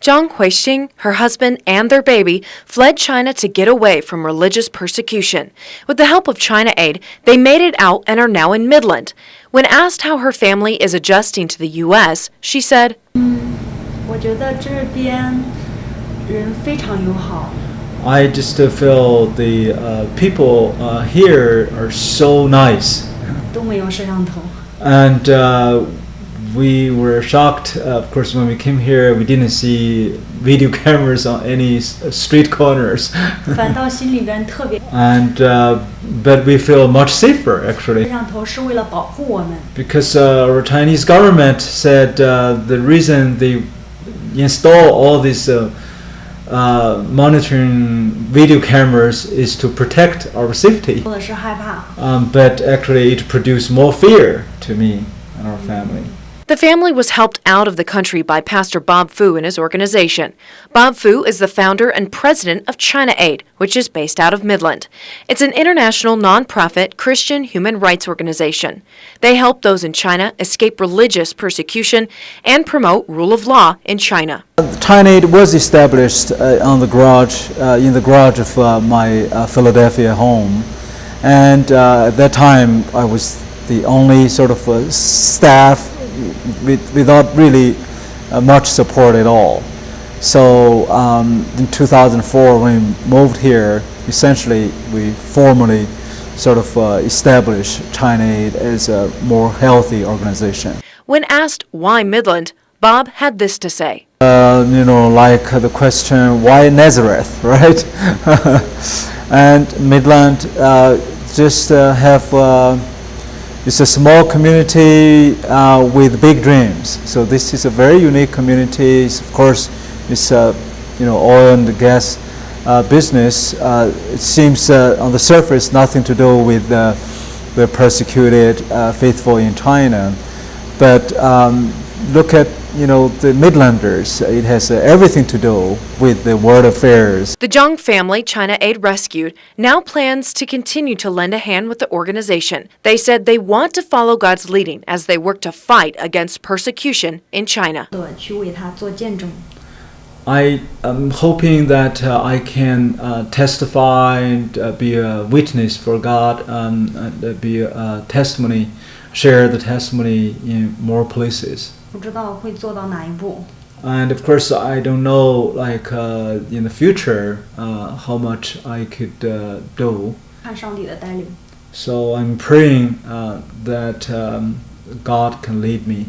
Zhang Huixing, her husband, and their baby fled China to get away from religious persecution. With the help of China Aid, they made it out and are now in Midland. When asked how her family is adjusting to the U.S., she said, I just feel the people here are so nice. And we were shocked, of course, when we came here. We didn't see video cameras on any street corners. And but we feel much safer, actually, because our Chinese government said the reason they install all these monitoring video cameras is to protect our safety. But actually it produced more fear to me and our family. The family was helped out of the country by Pastor Bob Fu and his organization. Bob Fu is the founder and president of China Aid, which is based out of Midland. It's an international nonprofit Christian human rights organization. They help those in China escape religious persecution and promote rule of law in China. China Aid was established in the garage of my Philadelphia home, and at that time I was the only sort of staff without really much support at all. So in 2004, when we moved here, essentially we formally sort of established China Aid as a more healthy organization. When asked why Midland, Bob had this to say. Like the question, why Nazareth, right? And Midland just it's a small community with big dreams. So this is a very unique community. Of course, it's oil and gas business. It seems on the surface nothing to do with the persecuted faithful in China, but look at the Midlanders. It has everything to do with the world affairs. The Zhang family China Aid rescued now plans to continue to lend a hand with the organization. They said they want to follow God's leading as they work to fight against persecution in China. I am hoping that I can testify and be a witness for God, and be a testimony, share the testimony in more places. And of course, I don't know, in the future, how much I could do. So I'm praying that God can lead me,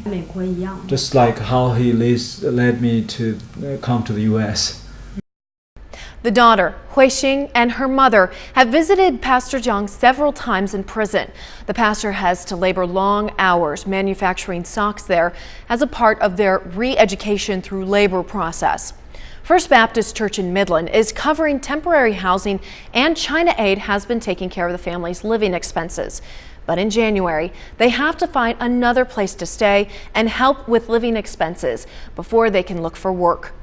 just like how He led me to come to the U.S. The daughter, Huixing, and her mother have visited Pastor Zhang several times in prison. The pastor has to labor long hours manufacturing socks there as a part of their re-education through labor process. First Baptist Church in Midland is covering temporary housing, and China Aid has been taking care of the family's living expenses. But in January, they have to find another place to stay and help with living expenses before they can look for work.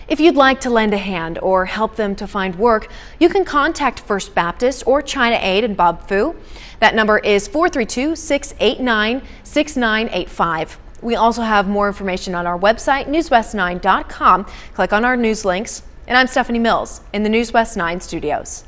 If you'd like to lend a hand or help them to find work, you can contact First Baptist or China Aid and Bob Fu. That number is 432-689-6985. We also have more information on our website, newswest9.com. Click on our news links. And I'm Stephanie Mills in the News West 9 studios.